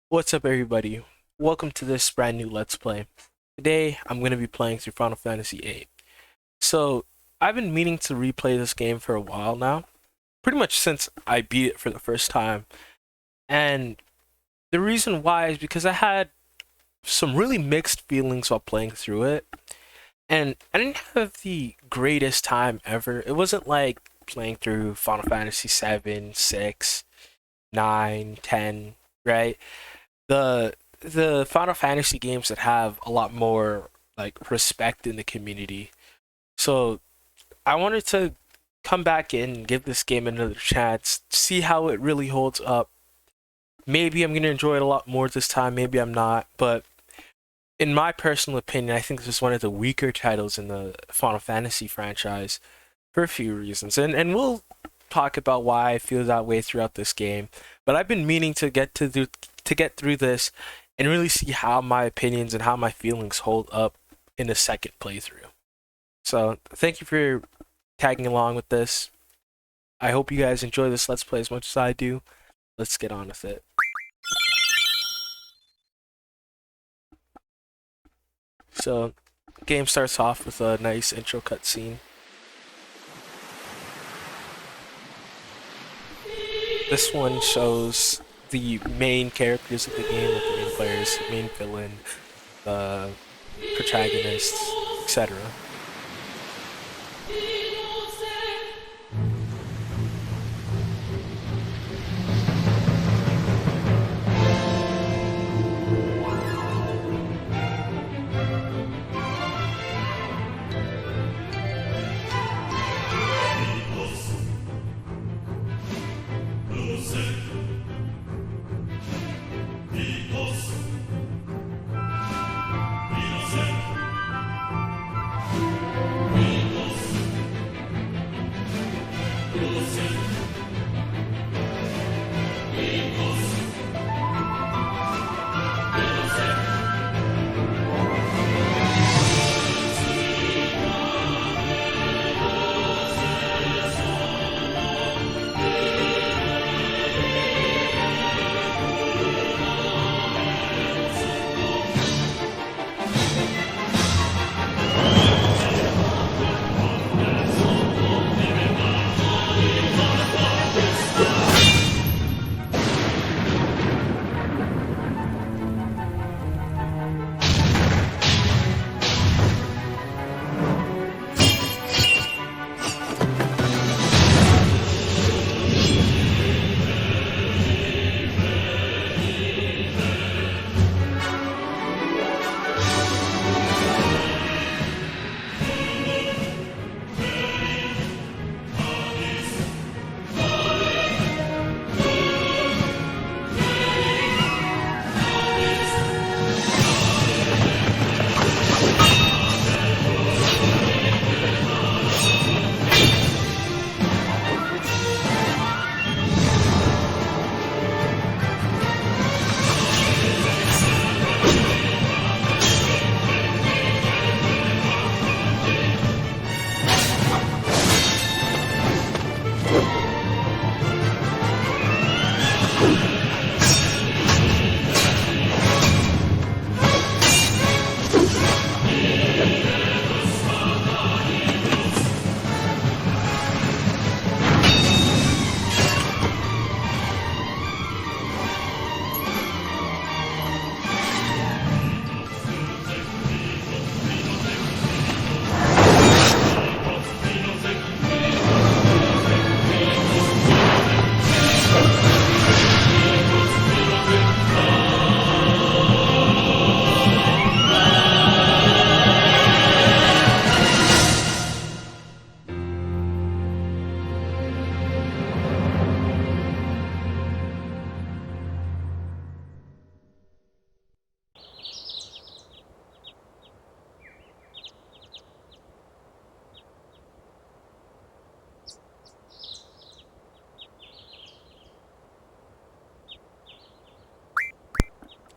What's up, everybody? Welcome to this brand new Let's Play. Today, I'm going to be playing through Final Fantasy VIII. So, I've been meaning to replay this game for a while now, pretty much since I beat it for the first time. And the reason why is because I had some really mixed feelings while playing through it. And I didn't have the greatest time ever. It wasn't like playing through Final Fantasy 7, 6, 9, 10, right? The Final Fantasy games that have a lot more like respect in the community. So I wanted to come back in and give this game another chance, see how it really holds up. Maybe I'm gonna enjoy it a lot more this time, maybe I'm not, but in my personal opinion, I think this is one of the weaker titles in the Final Fantasy franchise for a few reasons. And we'll talk about why I feel that way throughout this game. But I've been meaning to get through this and really see how my opinions and how my feelings hold up in a second playthrough. So thank you for tagging along with this. I hope you guys enjoy this Let's Play as much as I do. Let's get on with it. So, the game starts off with a nice intro cutscene. This one shows the main characters of the game, like the main players, the main villain, the protagonists, etc.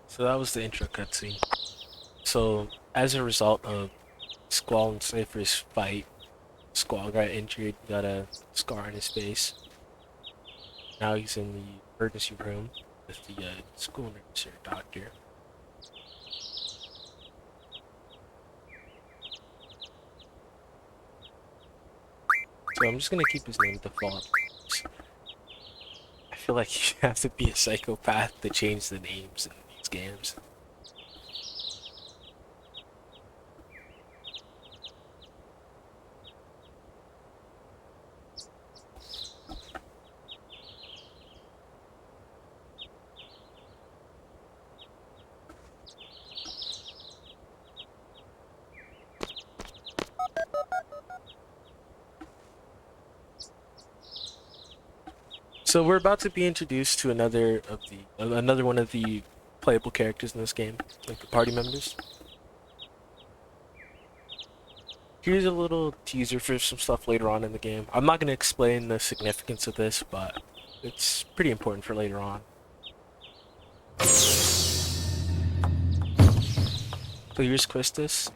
So that was the intro cutscene. So, as a result of Squall and Cypher's fight, Squall got injured, got a scar on his face. Now he's in the emergency room. with the school nurse or doctor. So I'm just gonna keep his name default. I feel like you have to be a psychopath to change the names in these games. So we're about to be introduced to another one of the playable characters in this game, like the party members. Here's a little teaser for some stuff later on in the game. I'm not going to explain the significance of this, but it's pretty important for later on. So here's Quistis.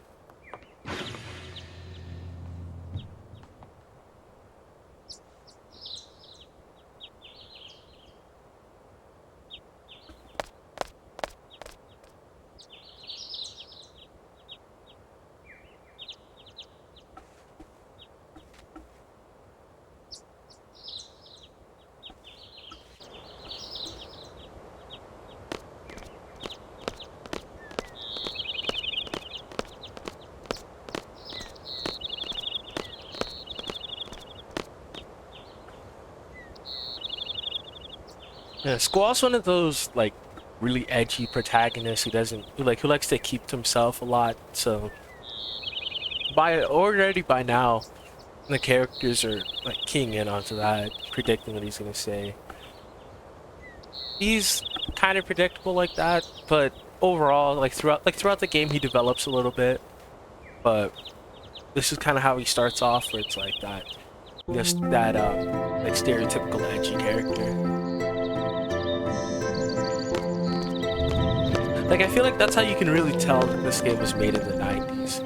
Yeah, Squall's one of those like really edgy protagonists who likes to keep to himself a lot. So by now, the characters are like keying in onto that, predicting what he's gonna say. He's kind of predictable like that, but overall, throughout the game, he develops a little bit. But this is kind of how he starts off, where it's like that like stereotypical edgy character. Like, I feel like that's how you can really tell that this game was made in the 90s.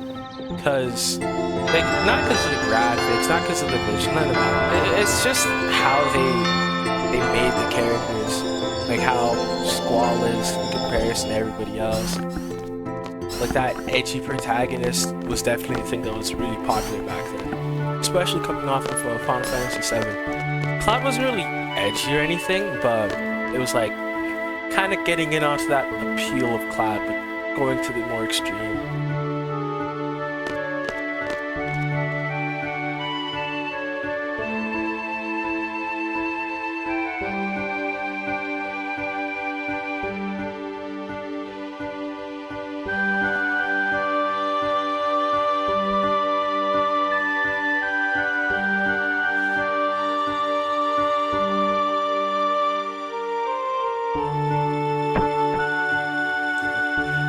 Because, like, not because of the graphics, not because of the vision, none of that. It's just how they made the characters. Like, how Squall is in comparison to everybody else. Like, that edgy protagonist was definitely a thing that was really popular back then. Especially coming off of Final Fantasy VII. Cloud wasn't really edgy or anything, but it was like, kind of getting in onto that appeal of Cloud, but going to the more extreme.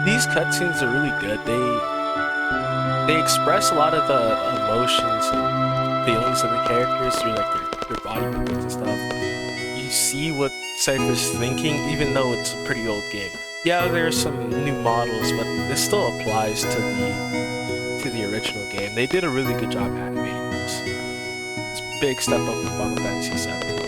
These cutscenes are really good. They express a lot of the emotions and feelings of the characters through like their body movements and stuff. You see what Cypher's thinking, even though it's a pretty old game. Yeah, there are some new models, but this still applies to the original game. They did a really good job animating this. It's a big step up from Final Fantasy VII.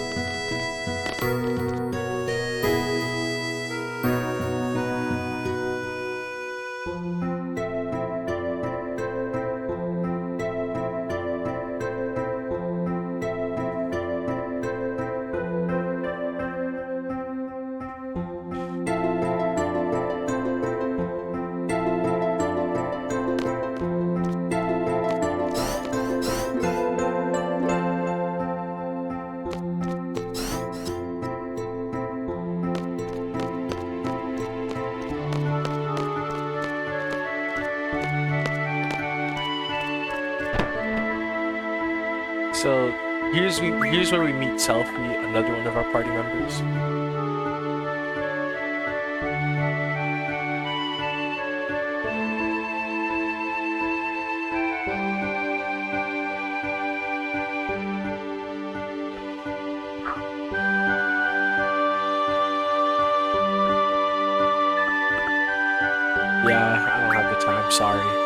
So here's where we meet Selfie, another one of our party members. Yeah, I don't have the time, sorry.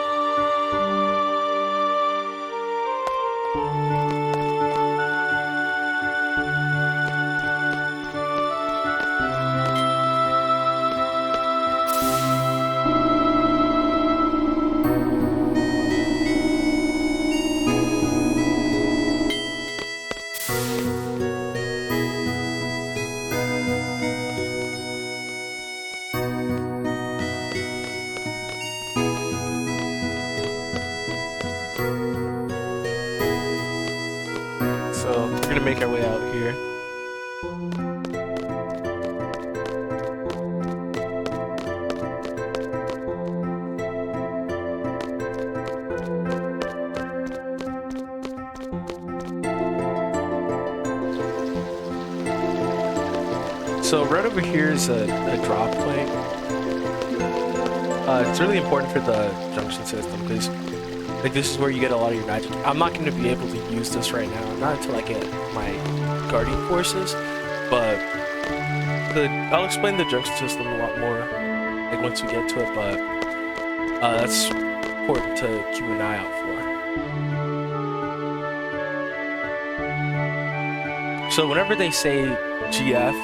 gonna make our way out here. So right over here is a drop point. It's really important for the junction system because like this is where you get a lot of your magic. I'm not going to be able to use this right now, not until I get my guardian forces, but I'll explain the junction system a lot more like once we get to it, but that's important to keep an eye out for. So whenever they say GF,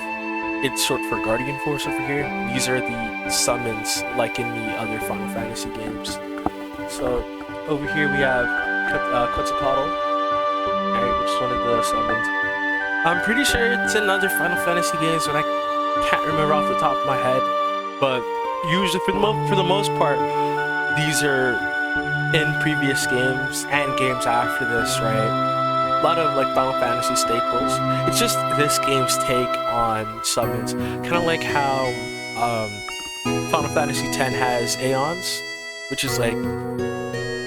it's short for Guardian Force over here. These are the summons like in the other Final Fantasy games. So over here we have Quetzalcoatl, which is one of the summons. I'm pretty sure it's in other Final Fantasy games, but I can't remember off the top of my head. But usually, for the most part, these are in previous games and games after this, right? A lot of like Final Fantasy staples. It's just this game's take on summons, kind of like how Final Fantasy X has Aeons, which is like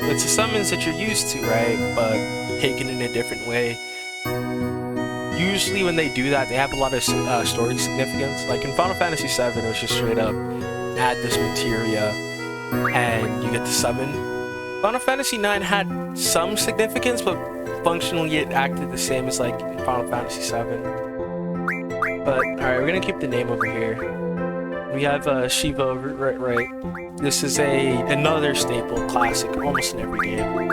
it's the summons that you're used to, right? But taken in a different way. Usually, when they do that, they have a lot of story significance. Like in Final Fantasy VII, it was just straight up add this materia and you get to summon. Final Fantasy IX had some significance, but functionally it acted the same as like in Final Fantasy VII. But alright, we're gonna keep the name over here. We have Shiva over right. This is another staple classic almost in every game.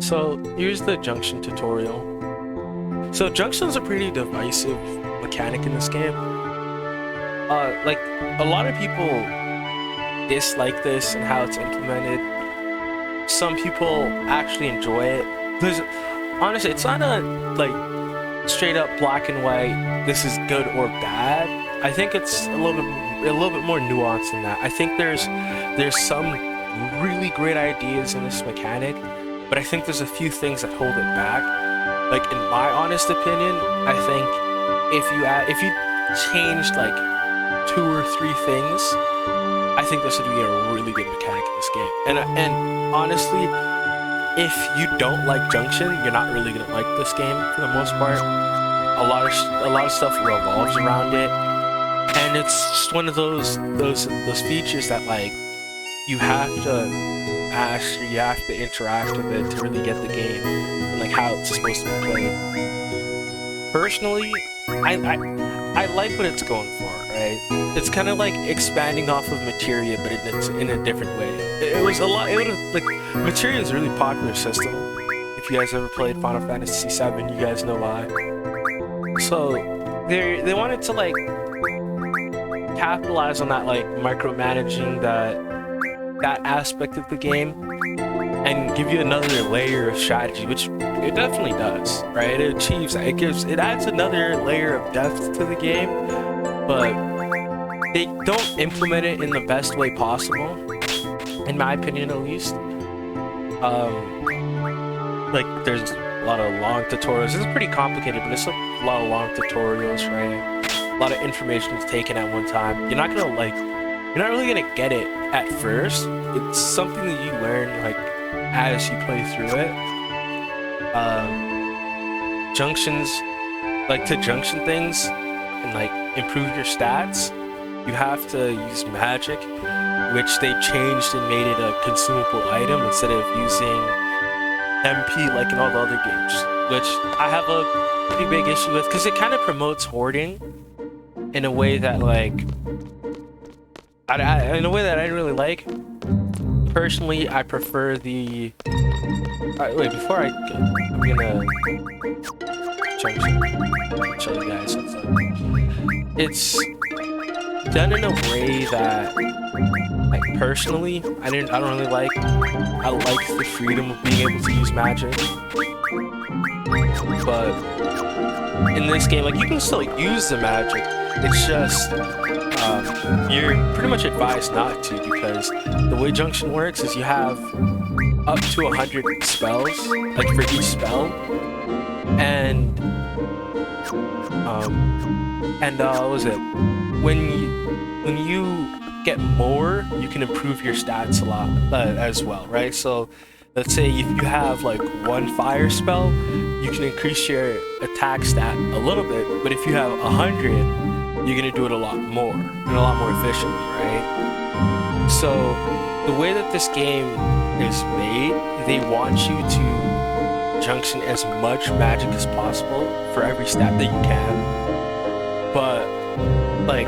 So here's the junction tutorial. So junction's a pretty divisive mechanic in this game. Like a lot of people dislike this and how it's implemented. Some people actually enjoy it. Honestly, it's not a like straight up black and white. This is good or bad. I think it's a little bit more nuanced than that. I think there's some really great ideas in this mechanic, but I think there's a few things that hold it back. Like in my honest opinion, I think if you changed like 2 or 3 things, I think this would be a really good mechanic in this game. And honestly, if you don't like Junction, you're not really gonna like this game for the most part. A lot of stuff revolves around it, and it's just one of those features that like you have to interact with it to really get the game and like how it's supposed to be played. Personally, I like what it's going for, right? It's kind of like expanding off of materia, but it's in a different way. Materia is a really popular system. If you guys ever played Final Fantasy VII, you guys know why. So they wanted to like capitalize on that like micromanaging that aspect of the game and give you another layer of strategy, which it definitely does, right? It achieves that. It adds another layer of depth to the game, but they don't implement it in the best way possible, in my opinion at least. Like there's a lot of long tutorials. It's pretty complicated, but it's a lot of long tutorials, right? A lot of information is taken at one time. You're not really gonna get it at first. It's something that you learn like as you play through it. Junctions, like to junction things and like improve your stats, you have to use magic, which they changed and made it a consumable item instead of using MP like in all the other games, which I have a pretty big issue with because it kind of promotes hoarding in a way that like in a way that I really like. Personally, I prefer the. Wait, before I go, I'm gonna show you guys something. It's done in a way that, like, personally, I don't really like. I like the freedom of being able to use magic, but in this game, like, you can still use the magic, it's just you're pretty much advised not to, because the way junction works is you have up to 100 spells, like for each spell, and what was it? When you get more, you can improve your stats a lot as well, right? So let's say if you have like one fire spell, you can increase your attack stat a little bit, but if you have 100, you're gonna do it a lot more and a lot more efficiently, right? So the way that this game is made, they want you to junction as much magic as possible for every stat that you can, but like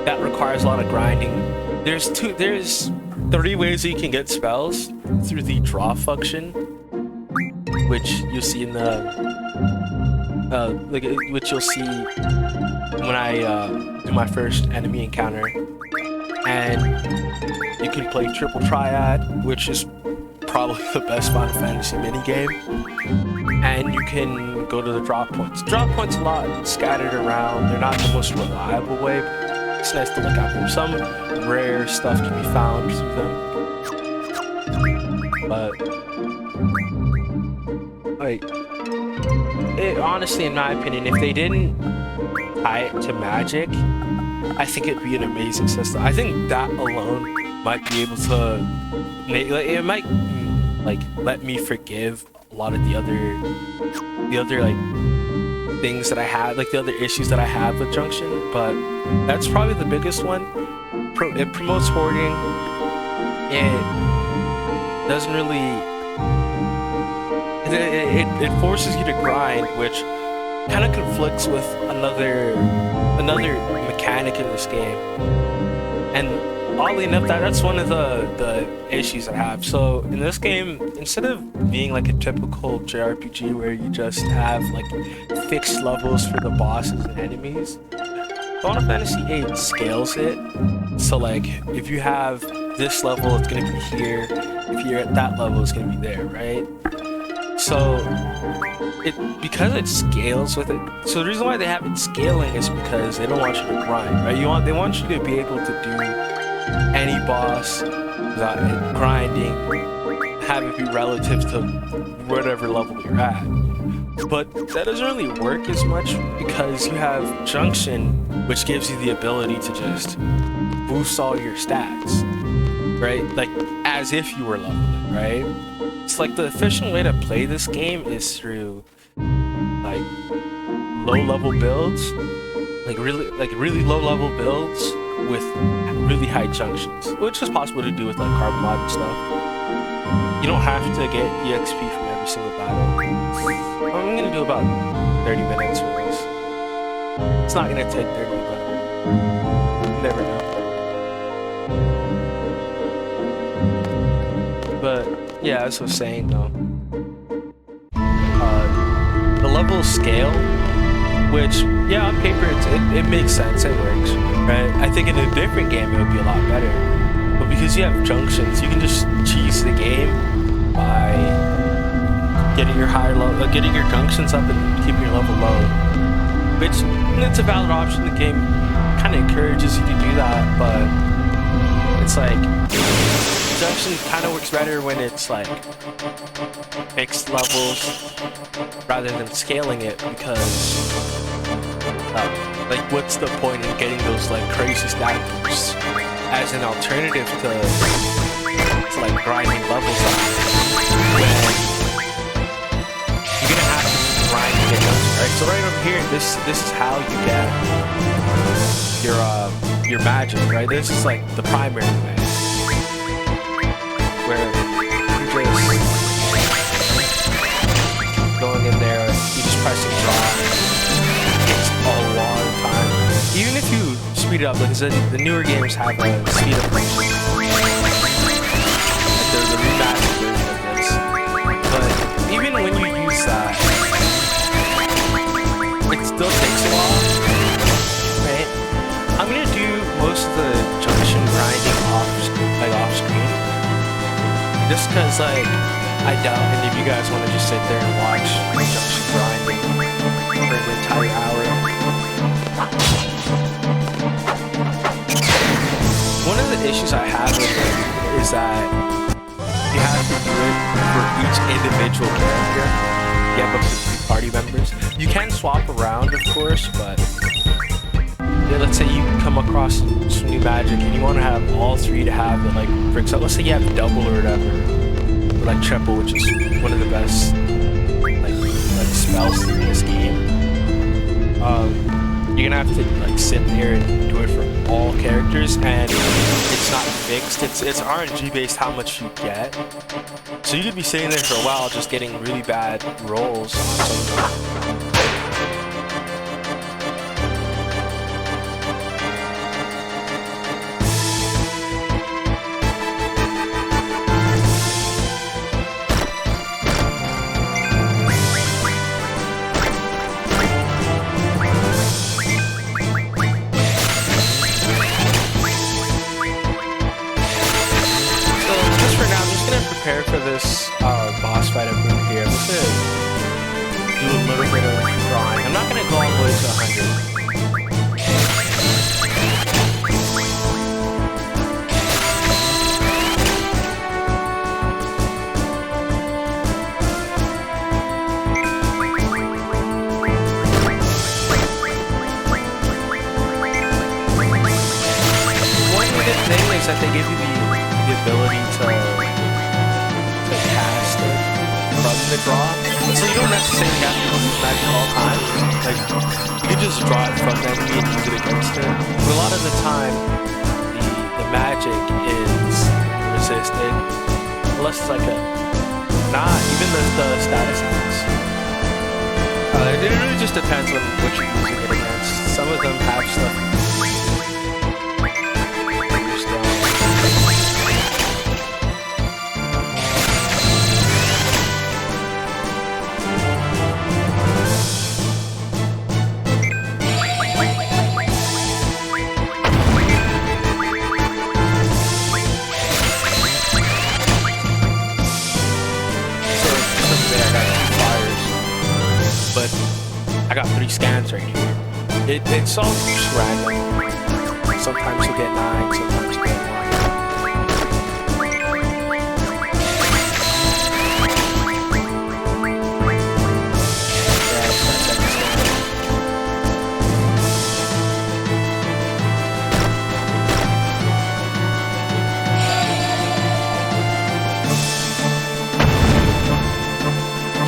that requires a lot of grinding. There's 3 ways that you can get spells through the draw function, which you'll see in the which you'll see when I do my first enemy encounter. And you can play triple triad, which is probably the best Final Fantasy minigame. And you can go to the drop points. Drop points a lot scattered around. They're not the most reliable way, but it's nice to look out for them. Some rare stuff can be found through them. But like, honestly, in my opinion, if they didn't tie it to magic, I think it'd be an amazing system. I think that alone might be able to make, like, it might like let me forgive a lot of the other like things that I had, like the other issues that I have with junction. But that's probably the biggest one. It promotes hoarding. It doesn't really. It forces you to grind, which kind of conflicts with another mechanic in this game. And oddly enough, that's one of the issues I have. So in this game, instead of being like a typical JRPG where you just have like fixed levels for the bosses and enemies, Final Fantasy VIII scales it. So like, if you have this level, it's gonna be here. If you're at that level, it's gonna be there, right? So because it scales with it. So the reason why they have it scaling is because they don't want you to grind, right? They want you to be able to do any boss without grinding, have it be relative to whatever level you're at. But that doesn't really work as much because you have junction, which gives you the ability to just boost all your stats, right? Like as if you were leveling, right? It's like the efficient way to play this game is through like low-level builds, like really low-level builds with really high junctions, which is possible to do with like carbon mod and stuff. You don't have to get EXP from every single battle. I'm gonna do about 30 minutes for this. It's not gonna take 30, but you never know. But yeah, as I was saying though, the level scale, which yeah, on paper it makes sense, it works, right? I think in a different game it would be a lot better, but because you have junctions, you can just cheese the game by getting your getting your junctions up and keeping your level low, which it's a valid option. The game kind of encourages you to do that, but it's like junction kind of works better when it's like fixed levels rather than scaling it, because like what's the point in getting those like crazy stat boosts as an alternative to like grinding levels up when you're gonna have to grind to get those, right? So right over here, this is how you get your magic, right? This is like the primary way, where you're just going in there, you just pressing draw. It's a long time. Even if you speed it up, because the newer games have a speed up function. Like there's a remastered version of this. But even when you use that, it still takes a while, right? I'm gonna do most of the junction grinding off screen. Just because, like, I doubt any of you guys want to just sit there and watch junction grinding for an entire hour. One of the issues I have with it is that you have to do it for each individual character. You have up to 3 party members. You can swap around, of course, but yeah, let's say you come across some new magic and you want to have all 3 to have it. Like, for example, let's say you have double or whatever, or like triple, which is one of the best like spells in this game. You're gonna have to like sit there and do it for all characters, and it's not fixed. It's RNG based how much you get. So you could be sitting there for a while just getting really bad rolls on something. Prepare for this boss fight up over here. I'm just gonna do a little bit of drawing. I'm not gonna go all the way to 100. One good thing is that they give you the ability to cast it from the draw, so you don't necessarily have to use magic all time. Like, you can just draw it from the enemy and use it against it. But a lot of the time, the magic is resisted, unless it's like a even the status things. It really just depends on what you're using it against. Some of them have stuff. But I got 3 scans right here. It's all just random. Sometimes you'll get 9, sometimes you'll get 1.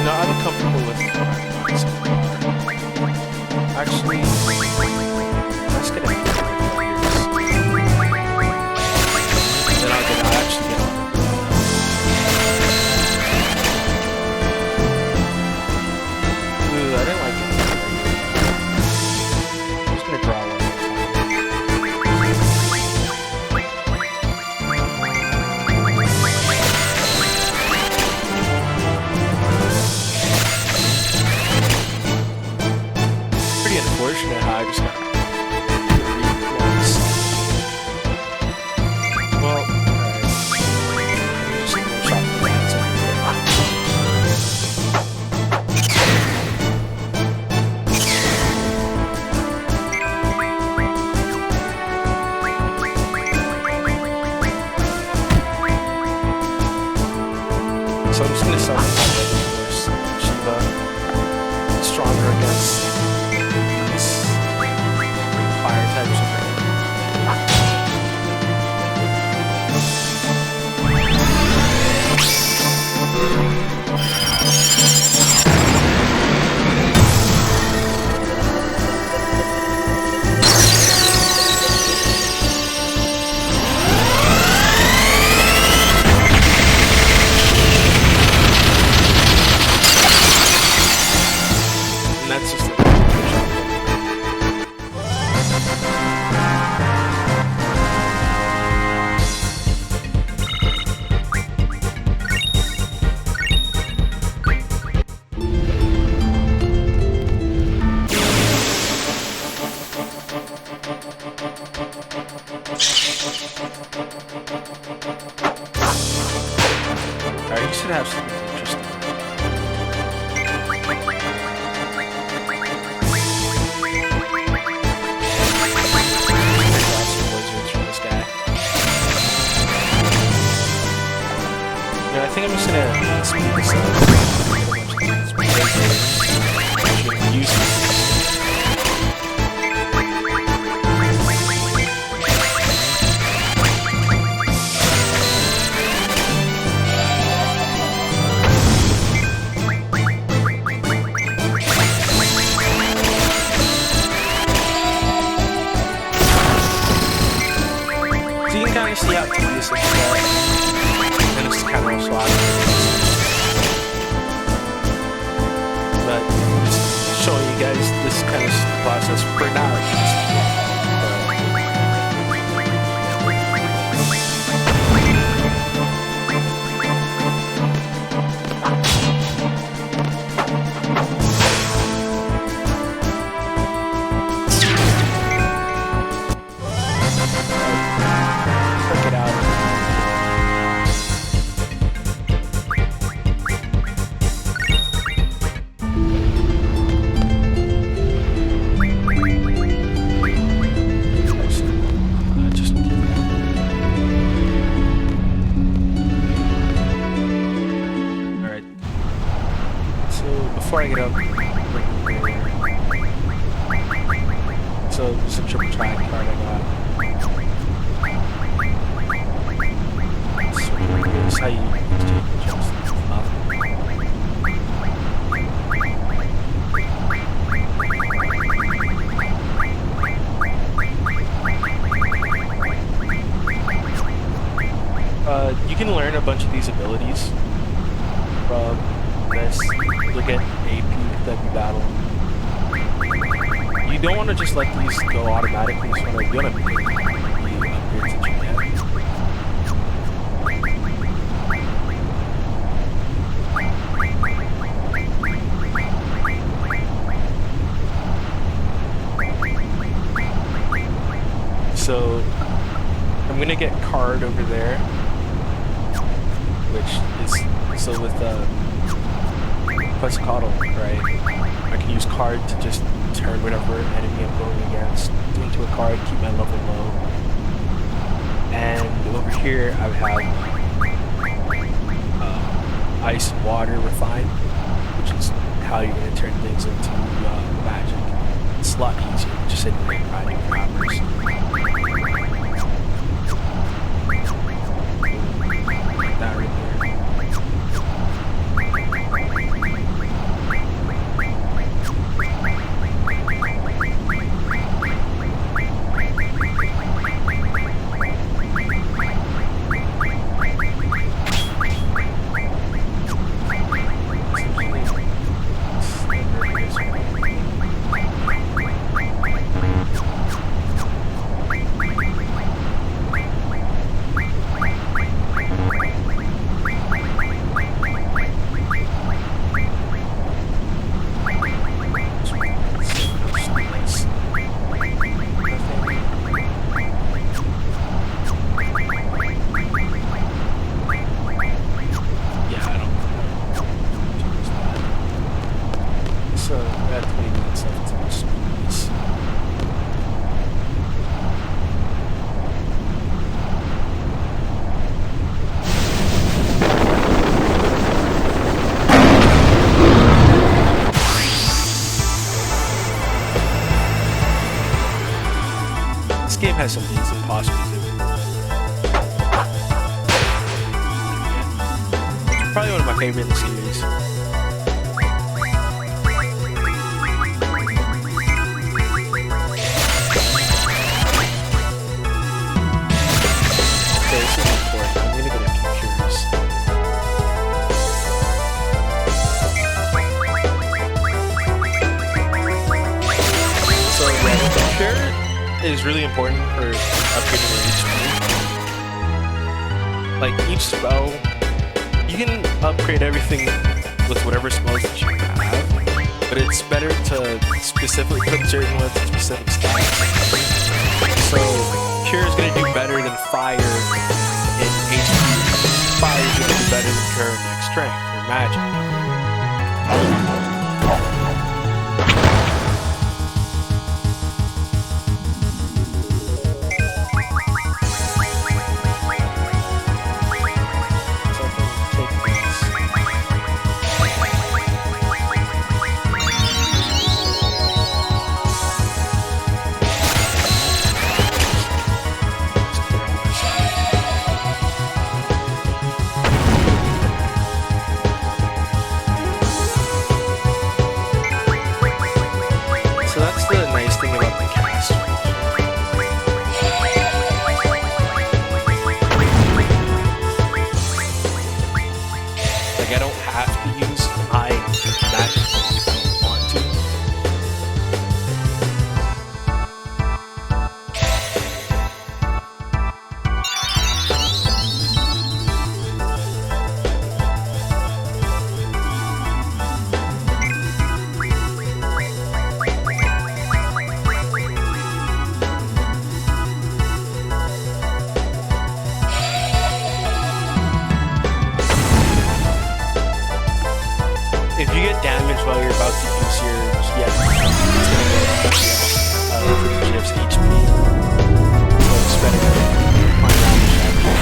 No, I'm comfortable with actually, let's get it. Then I'll actually get on. Ooh, I didn't like it. I'm just gonna draw one more time. Pretty unfortunate how I just got once. Well, just gonna chop the plants over here. So I'm just gonna sell my weapon first. Shiva stronger against you guys this kind of process for now. At least. Check it out. Before I get up, so there's a triple track card I got. So this is how you adjust up. You can learn a bunch of these abilities from this. You'll get AP with every battle. You don't want to just let these go automatically, so you want to pick the upgrades that you get. So I'm gonna get card over there, which is so with Quetzalcoatl, right? I can use card to just turn whatever enemy I'm going against into a card, keep my level low. And over here I have ice and water refine, which is how you're going to turn things into magic. It's a lot easier than just sitting there grinding for hours. That right there. This game has some things impossible to do. It's probably one of my favorite in the series. Okay, this is important. I'm gonna get a few cures. So yeah, the cure is really important for upgrading your HP. Like each spell, you can upgrade everything with whatever spells that you have, but it's better to specifically put certain ones in specific stats. So Cure is going to do better than Fire in HP. Fire is going to do better than Cure in like Strength or Magic. damage while you're about to use your GF. It's gonna go for the GF's HP. So it's better to point around the shadow.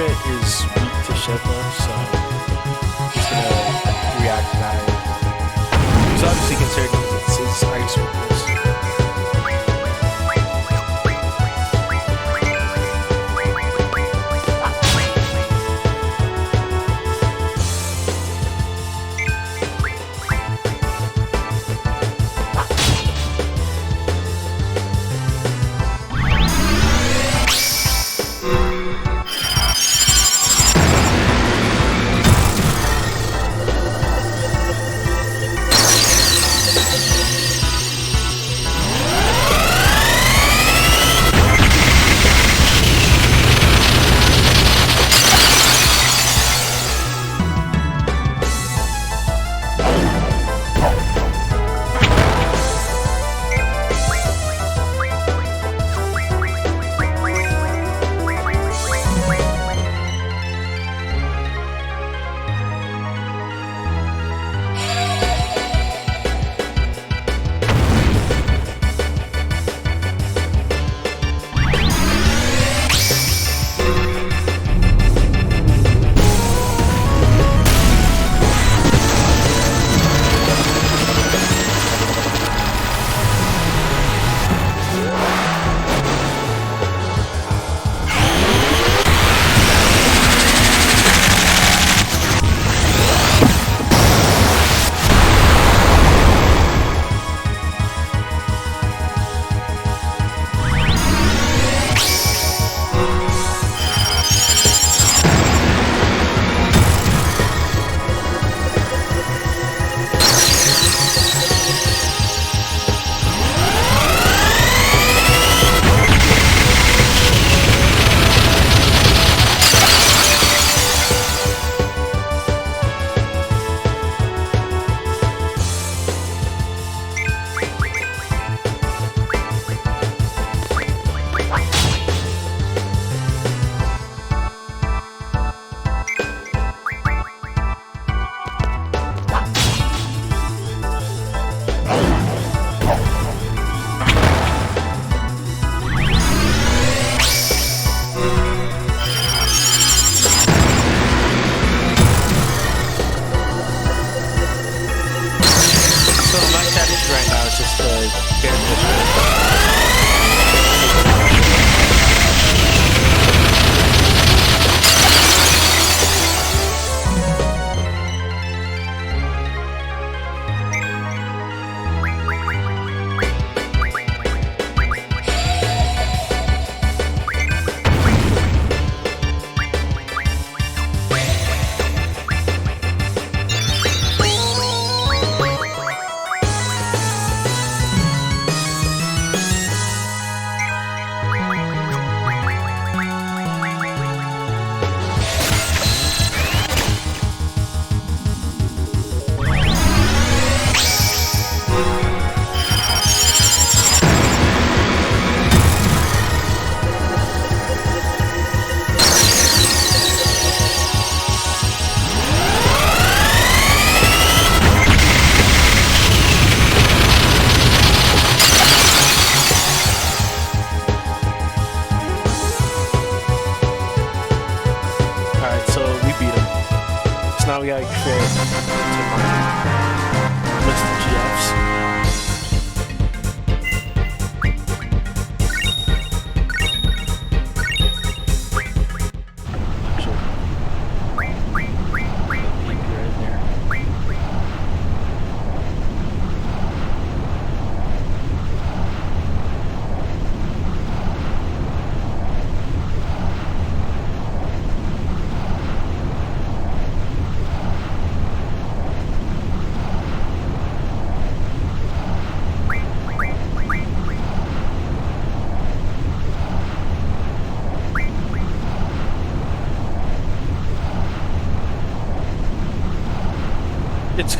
Is weak to Shiva, so he's gonna react to that. He's obviously concerned with his ice weakness. now we gotta create to my list of GFs. Right there.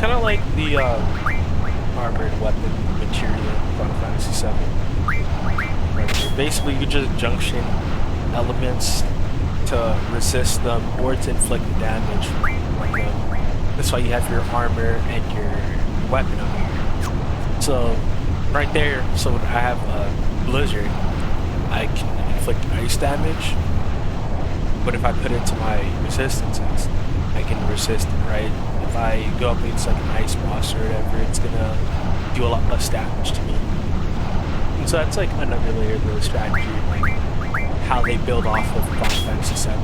kind of like the armored weapon material in Final Fantasy 7. Right here. Basically, you just junction elements to resist them or to inflict damage on them. That's why you have your armor and your weapon over here. So, right there, so I have a blizzard. I can inflict ice damage, but if I put it to my resistances, I can resist it, right? If I go up against like an ice boss or whatever, it's gonna do a lot less damage to me. And so that's like another layer of the strategy, like how they build off of Final Fantasy 7.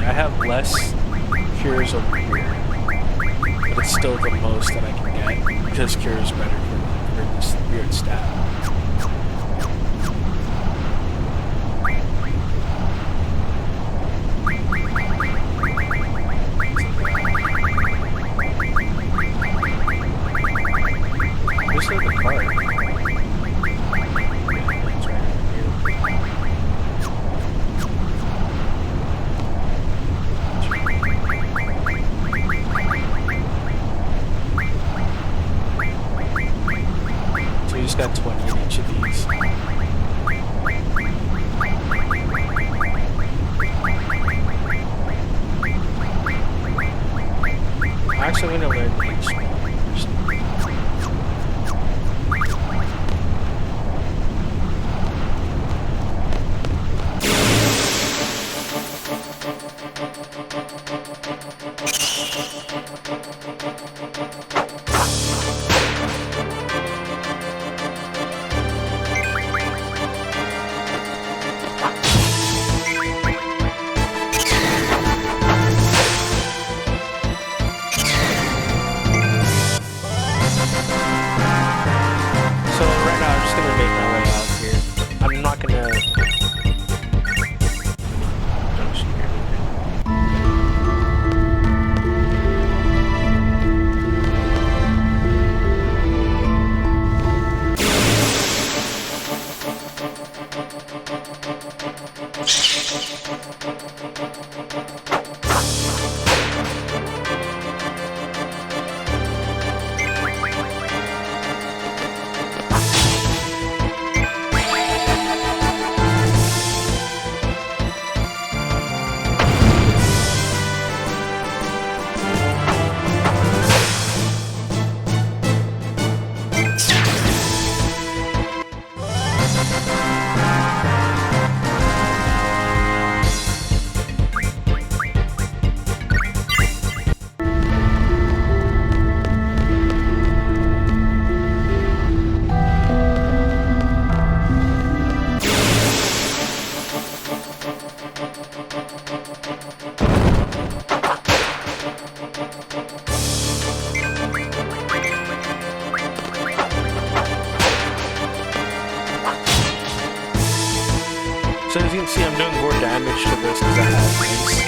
I have less cures over here, but it's still the most that I can get because cure is better for this weird stat. This is the card. Got 20 in each of these. Actually, I'm going to learn HP first. So as you can see, I'm doing more damage to this because I have ice.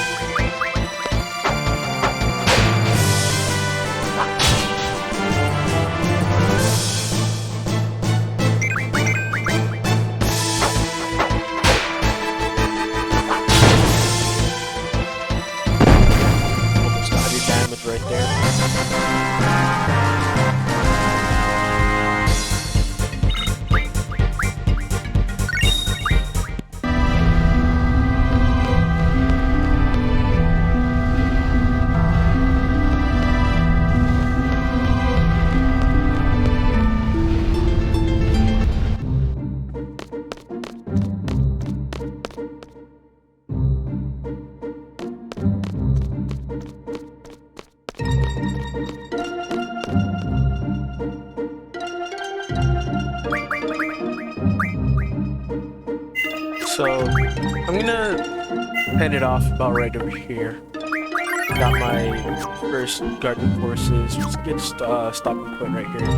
So I'm gonna end it off about right over here. Got my first garden courses. Just get stopping point right here.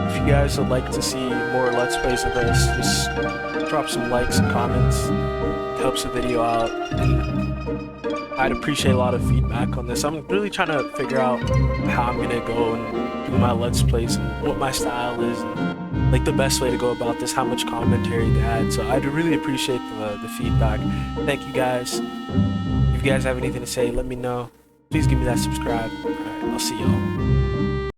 If you guys would like to see more Let's Plays of this, just drop some likes and comments. It helps the video out. And I'd appreciate a lot of feedback on this. I'm really trying to figure out how I'm gonna go and do my Let's Plays and what my style is, and like the best way to go about this, how much commentary to add. So I'd really appreciate the feedback. Thank you guys. If you guys have anything to say, let me know. Please give me that subscribe. Alright, I'll see y'all.